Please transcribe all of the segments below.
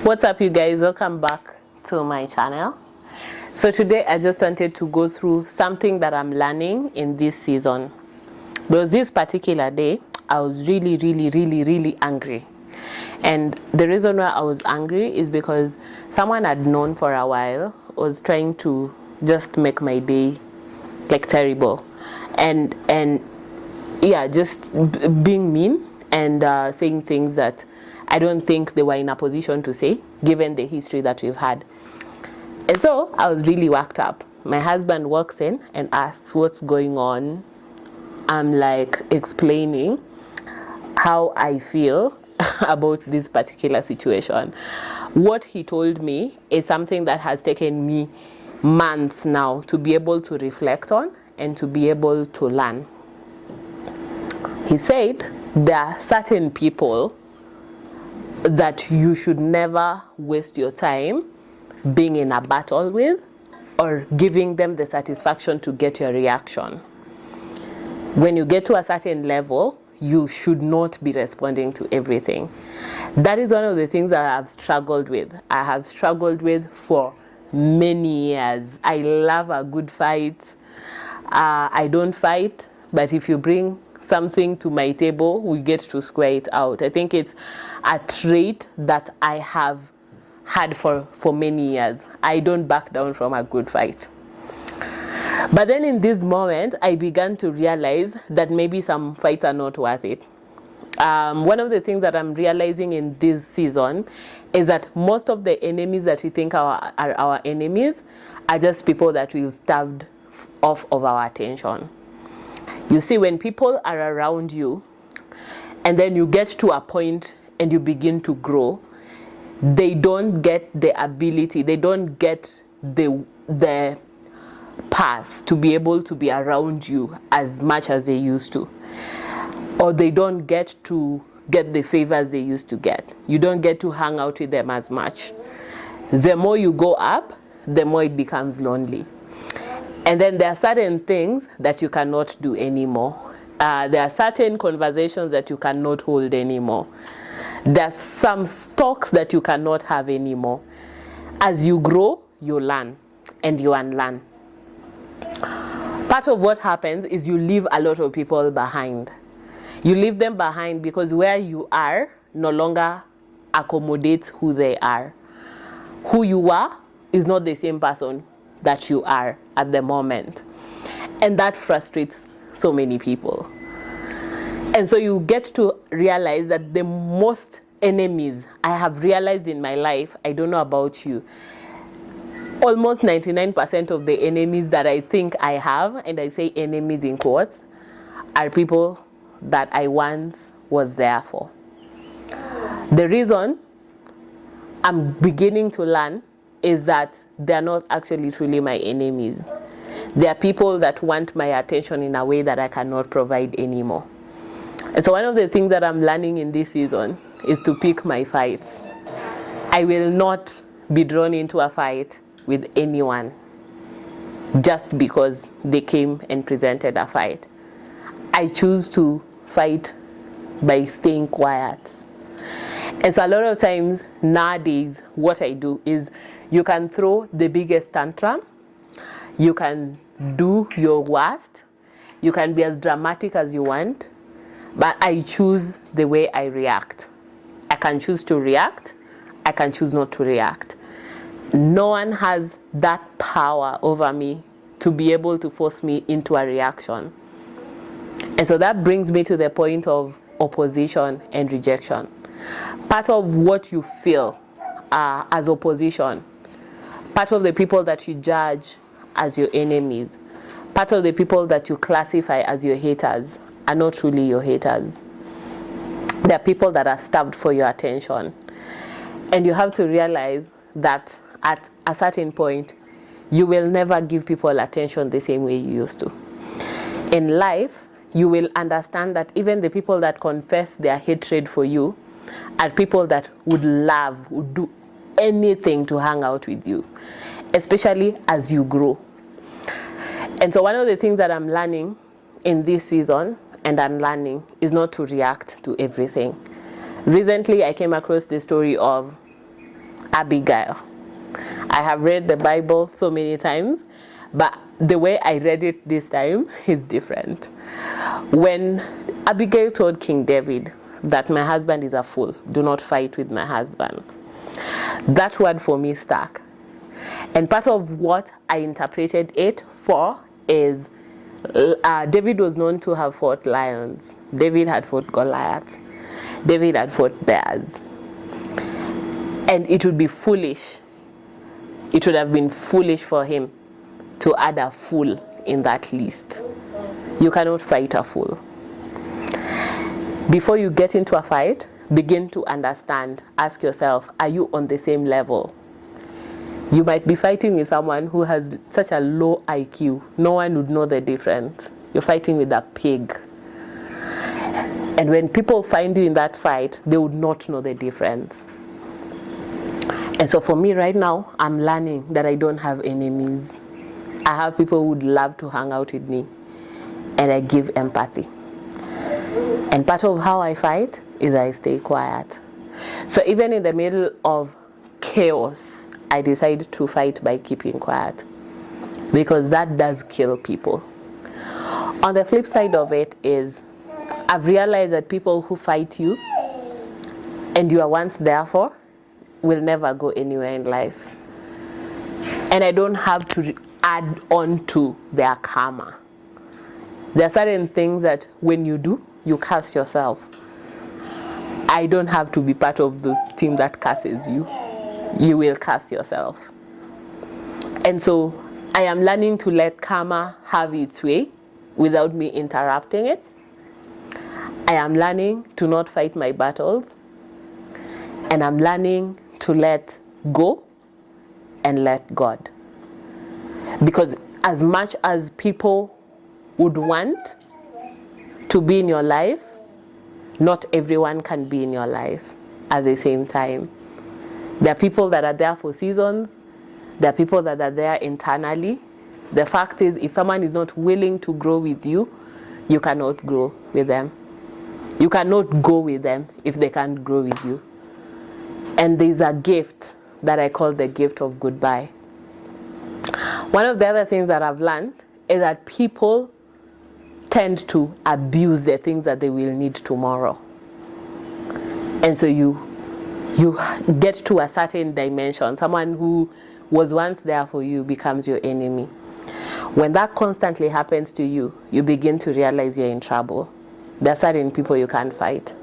What's up, you guys? Welcome back to my channel. So today I just wanted to go through something that I'm learning in this season. There was this particular day I was really angry, and the reason why I was angry is because someone I'd known for a while was trying to just make my day like terrible, and yeah, just being mean and saying things that I don't think they were in a position to say, given the history that we've had. And so I was really worked up. My husband walks in and asks what's going on. I'm like explaining how I feel about this particular situation. What he told me is something that has taken me months now to be able to reflect on and to be able to learn. He said there are certain people that you should never waste your time being in a battle with or giving them the satisfaction to get your reaction. When you get to a certain level, you should not be responding to everything. That is one of the things that I've struggled with. I have struggled with for many years. I love a good fight. I don't fight, but if you bring something to my table, we get to square it out. I think it's a trait that I have had for many years. I don't back down from a good fight. But then in this moment, I began to realize that maybe some fights are not worth it. One of the things that I'm realizing in this season is that most of the enemies that we think are our enemies are just people that we've starved off of our attention. You see, when people are around you and then you get to a point and you begin to grow, they don't get the ability, they don't get the pass to be able to be around you as much as they used to. Or they don't get to get the favors they used to get. You don't get to hang out with them as much. The more you go up, the more it becomes lonely. And then there are certain things that you cannot do anymore. There are certain conversations that you cannot hold anymore. There are some talks that you cannot have anymore. As you grow, you learn and you unlearn. Part of what happens is you leave a lot of people behind. You leave them behind because where you are no longer accommodates who they are. Who you are is not the same person that you are at the moment. And that frustrates so many people. And so you get to realize that the most enemies I have realized in my life, I don't know about you, almost 99% of the enemies that I think I have, and I say enemies in quotes, are people that I once was there for. The reason I'm beginning to learn is that they're not actually truly my enemies. They are people that want my attention in a way that I cannot provide anymore. And so one of the things that I'm learning in this season is to pick my fights. I will not be drawn into a fight with anyone just because they came and presented a fight. I choose to fight by staying quiet. And so a lot of times nowadays, what I do is you can throw the biggest tantrum, you can do your worst, you can be as dramatic as you want, but I choose the way I react. I can choose to react, I can choose not to react. No one has that power over me to be able to force me into a reaction. And so that brings me to the point of opposition and rejection. Part of what you feel as opposition, part of the people that you judge as your enemies, part of the people that you classify as your haters are not truly your haters. They are people that are starved for your attention. And you have to realize that at a certain point, you will never give people attention the same way you used to. In life, you will understand that even the people that confess their hatred for you are people that would do anything to hang out with you, especially as you grow. And so one of the things that I'm learning in this season and unlearning is not to react to everything. Recently, I came across the story of Abigail. I have read the Bible so many times, but the way I read it this time is different. When Abigail told King David that my husband is a fool, do not fight with my husband, that word for me stuck. And part of what I interpreted it for is David was known to have fought lions. David had fought Goliath. David had fought bears. And it would be foolish. It would have been foolish for him to add a fool in that list. You cannot fight a fool. Before you get into a fight, begin to understand. Ask yourself, are you on the same level? You might be fighting with someone who has such a low IQ. No one would know the difference. You're fighting with a pig. And when people find you in that fight, they would not know the difference. And so for me right now, I'm learning that I don't have enemies. I have people who would love to hang out with me. And I give empathy. And part of how I fight is I stay quiet. So even in the middle of chaos, I decide to fight by keeping quiet, because that does kill people. On the flip side of it is, I've realized that people who fight you and you are once there for will never go anywhere in life. And I don't have to add on to their karma. There are certain things that when you do, you curse yourself. I don't have to be part of the team that curses you. You will curse yourself. And so I am learning to let karma have its way without me interrupting it. I am learning to not fight my battles. And I'm learning to let go and let God. Because as much as people would want to be in your life, not everyone can be in your life at the same time. There are people that are there for seasons. There are people that are there internally. The fact is, if someone is not willing to grow with you, you cannot grow with them. You cannot go with them if they can't grow with you. And there's a gift that I call the gift of goodbye. One of the other things that I've learned is that people tend to abuse the things that they will need tomorrow. And so you get to a certain dimension. Someone who was once there for you becomes your enemy. When that constantly happens to you, you begin to realize you're in trouble. There are certain people you can't fight.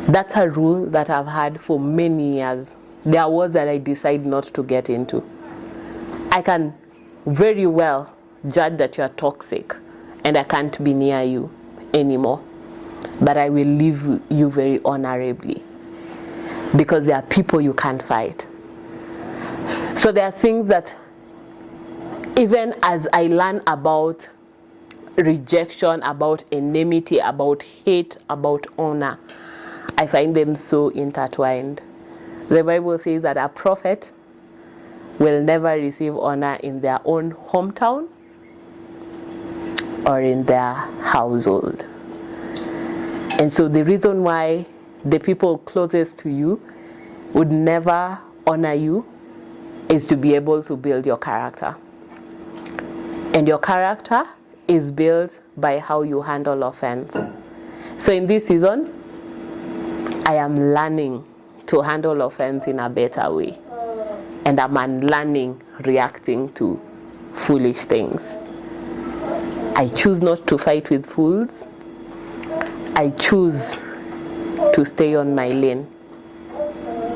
That's a rule that I've had for many years. There are wars that I decide not to get into. I can very well judge that you're toxic and I can't be near you anymore. But I will leave you very honorably. Because there are people you can't fight. So there are things that, even as I learn about rejection, about enmity, about hate, about honor, I find them so intertwined. The Bible says that a prophet will never receive honor in their own hometown or in their household. And so the reason why the people closest to you would never honor you is to be able to build your character. And your character is built by how you handle offense. So in this season, I am learning to handle offense in a better way. And I'm learning reacting to foolish things. I choose not to fight with fools. I choose to stay on my lane,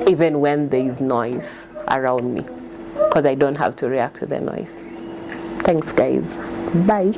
even when there is noise around me, because I don't have to react to the noise. Thanks, guys. Bye.